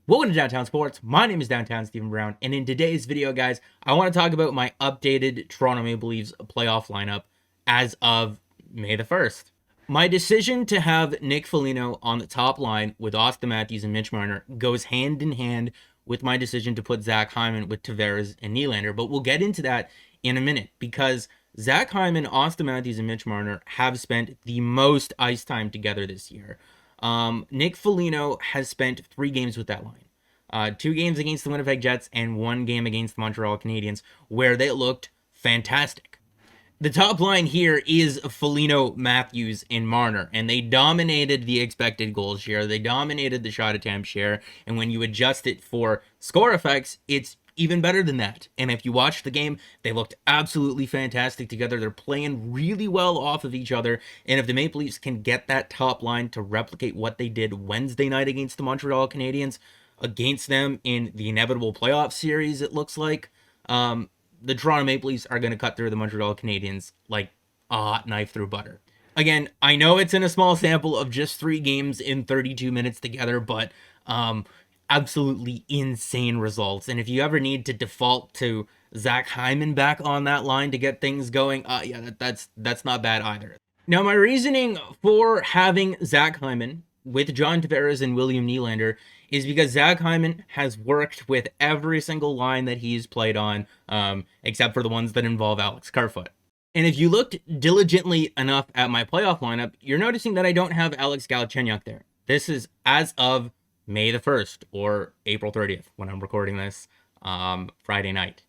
Welcome to Downtown Sports. My name is Downtown Stephen Brown, and in today's video, guys, I want to talk about my updated Toronto Maple Leafs playoff lineup as of May the 1st. My decision to have Nick Foligno on the top line with Austin Matthews and Mitch Marner goes hand in hand with my decision to put Zach Hyman with Tavares and Nylander, but we'll get into that in a minute because Zach Hyman, Austin Matthews, and Mitch Marner have spent the most ice time together this year. Nick Foligno has spent 3 games with that line. 2 games against the Winnipeg Jets and 1 game against the Montreal Canadiens, where they looked fantastic. The top line here is Foligno, Matthews, and Marner, and they dominated the expected goal share. They dominated the shot attempt share, and when you adjust it for score effects, it's even better than that. And if you watch the game, they looked absolutely fantastic together. They're playing really well off of each other. And if the Maple Leafs can get that top line to replicate what they did Wednesday night against the Montreal Canadiens, against them in the inevitable playoff series, it looks like, the Toronto Maple Leafs are going to cut through the Montreal Canadiens like a hot knife through butter. Again, I know it's in a small sample of just 3 games in 32 minutes together, but absolutely insane results. And if you ever need to default to Zach Hyman back on that line to get things going, that's not bad either. Now, my reasoning for having Zach Hyman with John Tavares and William Nylander is because Zach Hyman has worked with every single line that he's played on, except for the ones that involve Alex Kerfoot. And if you looked diligently enough at my playoff lineup, you're noticing that I don't have Alex Galchenyuk there. This is as of May the 1st or April 30th when I'm recording this Friday night.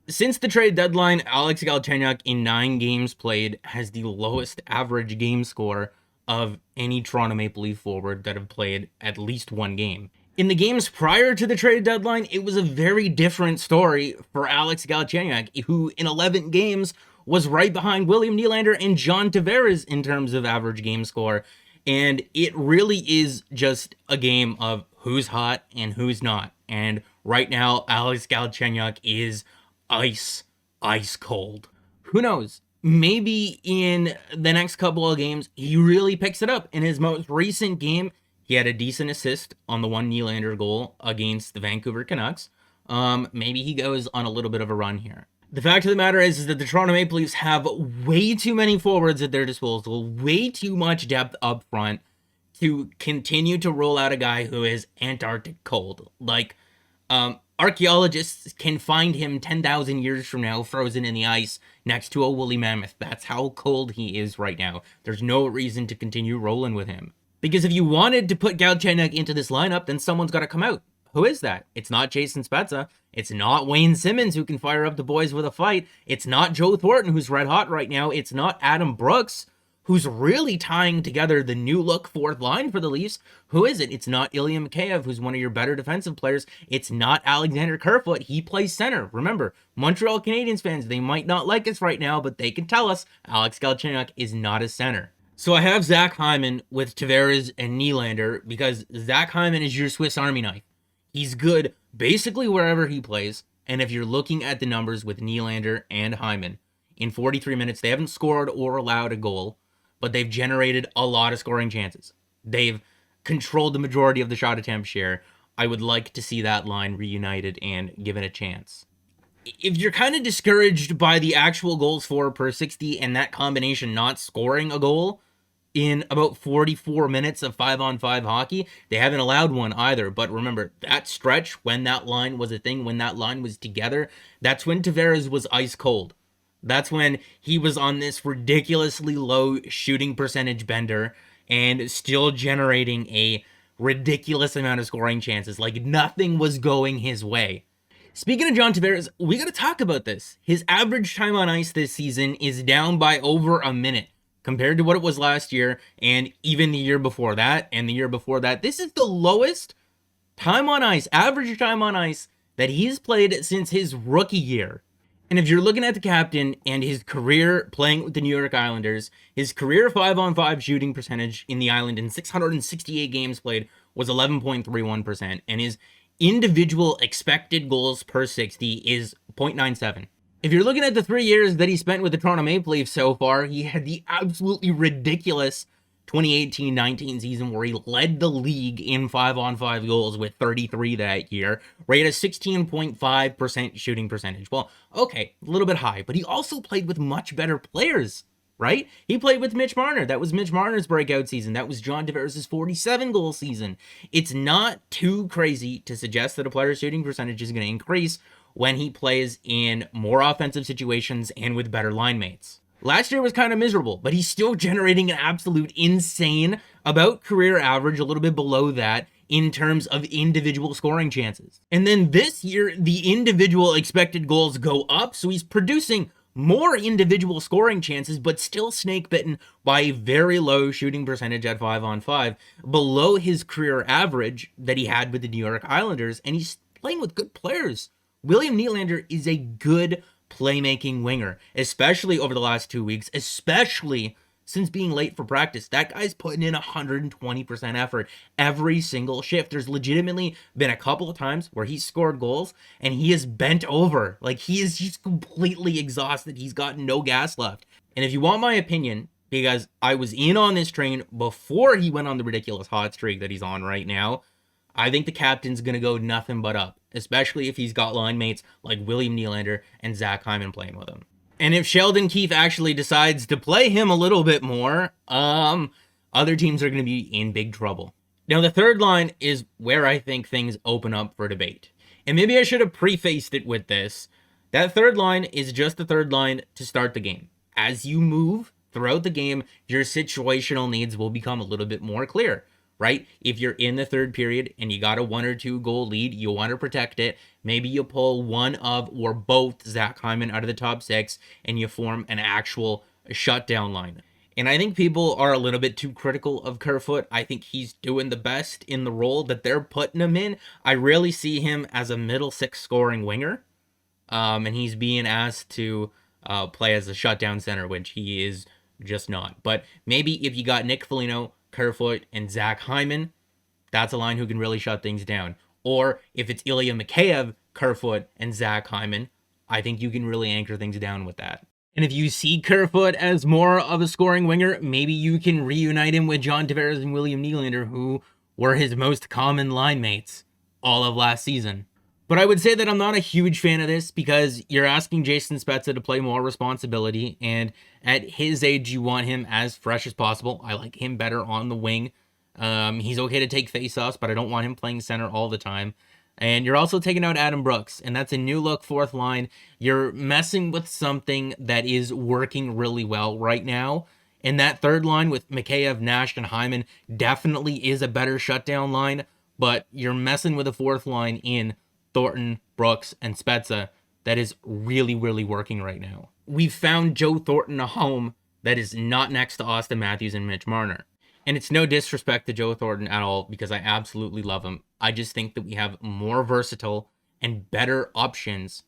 Since the trade deadline, Alex Galchenyuk in 9 games played has the lowest average game score of any Toronto Maple Leaf forward that have played at least 1 game. In the games prior to the trade deadline, it was a very different story for Alex Galchenyuk, who in 11 games was right behind William Nylander and John Tavares in terms of average game score. And it really is just a game of who's hot and who's not. And right now, Alex Galchenyuk is ice cold. Who knows? Maybe in the next couple of games, he really picks it up. In his most recent game, he had a decent assist on the 1 Nylander goal against the Vancouver Canucks. Maybe he goes on a little bit of a run here. The fact of the matter is that the Toronto Maple Leafs have way too many forwards at their disposal, way too much depth up front to continue to roll out a guy who is Antarctic cold. Like, archaeologists can find him 10,000 years from now frozen in the ice next to a woolly mammoth. That's how cold he is right now. There's no reason to continue rolling with him. Because if you wanted to put Galchenyuk into this lineup, then someone's got to come out. Who is that? It's not Jason Spezza. It's not Wayne Simmons, who can fire up the boys with a fight. It's not Joe Thornton, who's red hot right now. It's not Adam Brooks, who's really tying together the new look 4th line for the Leafs. Who is it? It's not Ilya Mikheyev, who's one of your better defensive players. It's not Alexander Kerfoot. He plays center. Remember, Montreal Canadiens fans, they might not like us right now, but they can tell us Alex Galchenyuk is not a center. So I have Zach Hyman with Tavares and Nylander because Zach Hyman is your Swiss Army knife. He's good basically wherever he plays, and if you're looking at the numbers with Nylander and Hyman, in 43 minutes, they haven't scored or allowed a goal, but they've generated a lot of scoring chances. They've controlled the majority of the shot attempt share. I would like to see that line reunited and given a chance. If you're kind of discouraged by the actual goals for per 60 and that combination not scoring a goal in about 44 minutes of 5-on-5 hockey, they haven't allowed one either. But remember, that stretch when that line was a thing, when that line was together, that's when Tavares was ice cold. That's when he was on this ridiculously low shooting percentage bender and still generating a ridiculous amount of scoring chances. Like nothing was going his way. Speaking of John Tavares, we got to talk about this. His average time on ice this season is down by over a minute compared to what it was last year and even the year before that and the year before that. This is the lowest time on ice, average time on ice that he's played since his rookie year. And if you're looking at the captain and his career playing with the New York Islanders, his career 5-on-5 shooting percentage in the Island in 668 games played was 11.31%, and his individual expected goals per 60 is 0.97. If you're looking at the 3 years that he spent with the Toronto Maple Leafs so far, he had the absolutely ridiculous 2018-19 season where he led the league in 5-on-5 goals with 33 that year, where he had a 16.5% shooting percentage. Well, okay, a little bit high, but he also played with much better players, right? He played with Mitch Marner. That was Mitch Marner's breakout season. That was John Tavares' 47-goal season. It's not too crazy to suggest that a player's shooting percentage is going to increase when he plays in more offensive situations and with better line mates. Last year was kind of miserable, but he's still generating an absolute insane, about career average, a little bit below that, in terms of individual scoring chances. And then this year, the individual expected goals go up, so he's producing more individual scoring chances, but still snake-bitten by a very low shooting percentage at 5-on-5, below his career average that he had with the New York Islanders, and he's playing with good players. William Nylander is a good playmaking winger, especially over the last 2 weeks, especially since being late for practice. That guy's putting in 120% effort every single shift. There's legitimately been a couple of times where he's scored goals and he is bent over. Like, he is just completely exhausted. He's got no gas left. And if you want my opinion, because I was in on this train before he went on the ridiculous hot streak that he's on right now, I think the captain's going to go nothing but up, especially if he's got line mates like William Nylander and Zach Hyman playing with him. And if Sheldon Keefe actually decides to play him a little bit more, other teams are going to be in big trouble. Now, the third line is where I think things open up for debate. And maybe I should have prefaced it with this. That third line is just the third line to start the game. As you move throughout the game, your situational needs will become a little bit more clear. Right? If you're in the third period and you got a 1 or 2 goal lead, you want to protect it. Maybe you pull one of or both Zach Hyman out of the top 6 and you form an actual shutdown line. And I think people are a little bit too critical of Kerfoot. I think he's doing the best in the role that they're putting him in. I really see him as a middle 6 scoring winger. And he's being asked to play as a shutdown center, which he is just not. But maybe if you got Nick Foligno, Kerfoot, and Zach Hyman, that's a line who can really shut things down. Or if it's Ilya Mikheyev, Kerfoot, and Zach Hyman, I think you can really anchor things down with that. And if you see Kerfoot as more of a scoring winger, maybe you can reunite him with John Tavares and William Nylander, who were his most common line mates all of last season. But I would say that I'm not a huge fan of this because you're asking Jason Spezza to play more responsibility, and at his age, you want him as fresh as possible. I like him better on the wing. He's okay to take faceoffs, but I don't want him playing center all the time. And you're also taking out Adam Brooks, and that's a new look fourth line. You're messing with something that is working really well right now. And that third line with Mikheyev, Nash, and Hyman definitely is a better shutdown line, but you're messing with a fourth line in Thornton, Brooks, and Spezza that is really, really working right now. We've found Joe Thornton a home that is not next to Austin Matthews and Mitch Marner. And it's no disrespect to Joe Thornton at all, because I absolutely love him. I just think that we have more versatile and better options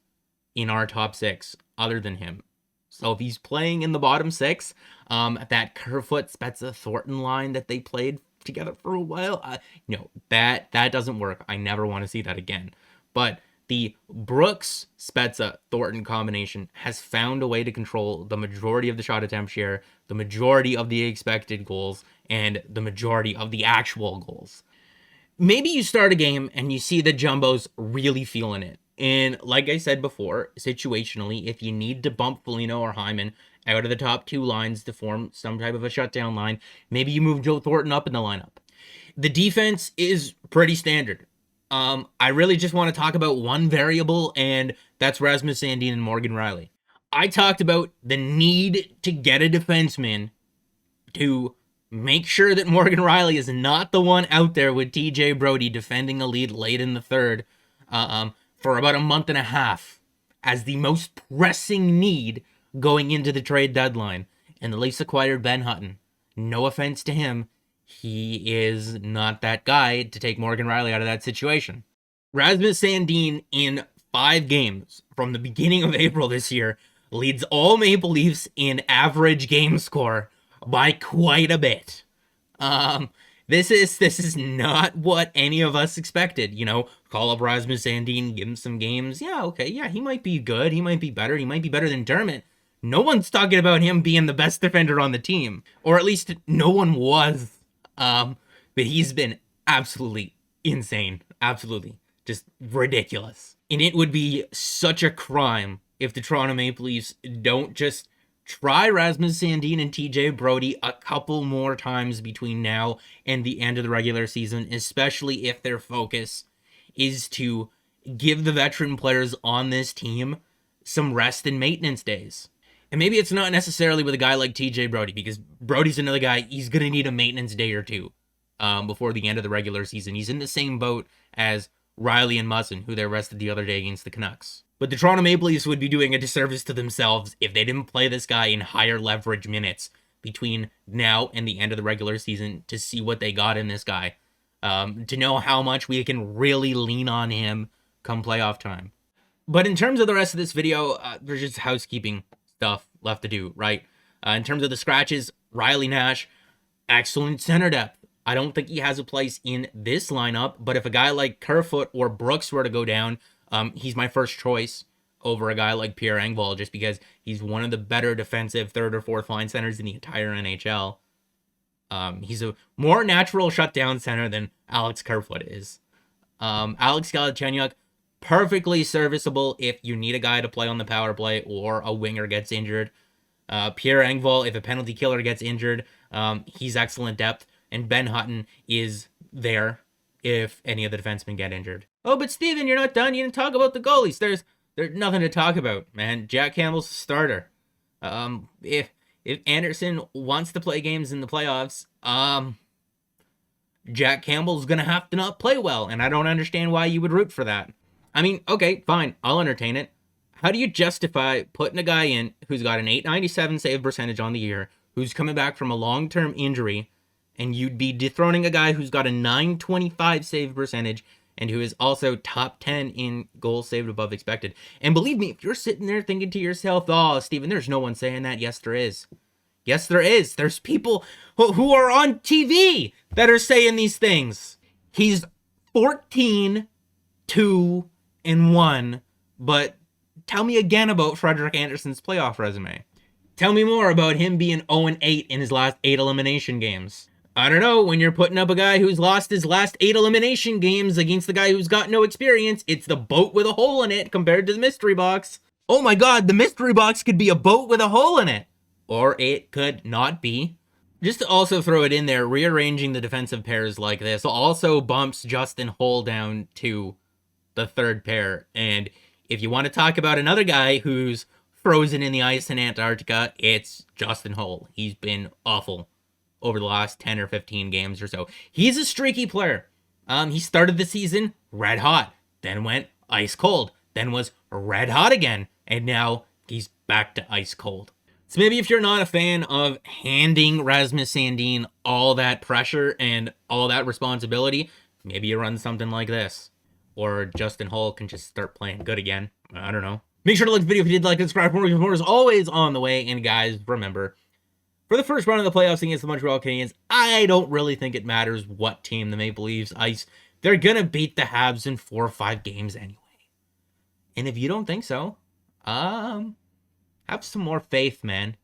in our top 6 other than him. So if he's playing in the bottom 6, that Kerfoot, Spezza, Thornton line that they played together for a while, no, that doesn't work. I never want to see that again. But the Brooks, Spezza, Thornton combination has found a way to control the majority of the shot attempt share, the majority of the expected goals, and the majority of the actual goals. Maybe you start a game and you see the Jumbos really feeling it. And like I said before, situationally, if you need to bump Foligno or Hyman out of the top 2 lines to form some type of a shutdown line, maybe you move Joe Thornton up in the lineup. The defense is pretty standard. I really just want to talk about one variable, and that's Rasmus Sandin and Morgan Rielly. I talked about the need to get a defenseman to make sure that Morgan Rielly is not the one out there with TJ Brody defending a lead late in the third for about a month and a half as the most pressing need going into the trade deadline. And the Leafs acquired Ben Hutton. No offense to him. He is not that guy to take Morgan Rielly out of that situation. Rasmus Sandin, in 5 games from the beginning of April this year, leads all Maple Leafs in average game score by quite a bit. This is not what any of us expected. You know, call up Rasmus Sandin, give him some games. Yeah, okay, yeah, he might be good. He might be better. He might be better than Dermott. no one's talking about him being the best defender on the team, or at least no one was. But he's been absolutely insane, absolutely just ridiculous. And it would be such a crime if the Toronto Maple Leafs don't just try Rasmus Sandin and TJ Brodie a couple more times between now and the end of the regular season, especially if their focus is to give the veteran players on this team some rest and maintenance days. And maybe it's not necessarily with a guy like TJ Brodie, because Brodie's another guy, he's going to need a maintenance day or two before the end of the regular season. He's in the same boat as Riley and Muzzin, who they rested the other day against the Canucks. But the Toronto Maple Leafs would be doing a disservice to themselves if they didn't play this guy in higher leverage minutes between now and the end of the regular season to see what they got in this guy. To know how much we can really lean on him come playoff time. But in terms of the rest of this video, there's just housekeeping stuff left to do, right? In terms of the scratches, Riley Nash, excellent center depth. I don't think he has a place in this lineup, but if a guy like Kerfoot or Brooks were to go down, he's my first choice over a guy like Pierre Engvall, just because he's one of the better defensive third or fourth line centers in the entire NHL. He's a more natural shutdown center than Alex Kerfoot is. Alex Galchenyuk, perfectly serviceable if you need a guy to play on the power play or a winger gets injured. Pierre Engvall, if a penalty killer gets injured, he's excellent depth. And Ben Hutton is there if any of the defensemen get injured. Oh, but Steven, you're not done. You didn't talk about the goalies. There's nothing to talk about, man. Jack Campbell's a starter. If Anderson wants to play games in the playoffs, Jack Campbell's going to have to not play well, and I don't understand why you would root for that. I mean, okay, fine, I'll entertain it. How do you justify putting a guy in who's got an .897 save percentage on the year, who's coming back from a long-term injury, and you'd be dethroning a guy who's got a .925 save percentage and who is also top 10 in goals saved above expected? And believe me, if you're sitting there thinking to yourself, oh, Steven, there's no one saying that. Yes, there is. Yes, there is. There's people who are on TV that are saying these things. He's 14-2-1, but tell me again about Frederik Andersen's playoff resume. Tell me more about him being 0-8 in his last 8 elimination games. I don't know, when you're putting up a guy who's lost his last 8 elimination games against the guy who's got no experience, it's the boat with a hole in it compared to the mystery box. Oh my god, the mystery box could be a boat with a hole in it. Or it could not be. Just to also throw it in there, rearranging the defensive pairs like this also bumps Justin Holl down to the third pair. And if you want to talk about another guy who's frozen in the ice in Antarctica, it's Justin Holl. He's been awful over the last 10 or 15 games or so. He's a streaky player. He started the season red hot, then went ice cold, then was red hot again, and now he's back to ice cold. So maybe if you're not a fan of handing Rasmus Sandin all that pressure and all that responsibility, maybe you run something like this. Or Justin Holl can just start playing good again. I don't know. Make sure to like the video if you did like and subscribe for more. More is always on the way. And guys, remember, for the first round of the playoffs against the Montreal Canadiens, I don't really think it matters what team the Maple Leafs ice. They're going to beat the Habs in 4 or 5 games anyway. And if you don't think so, have some more faith, man.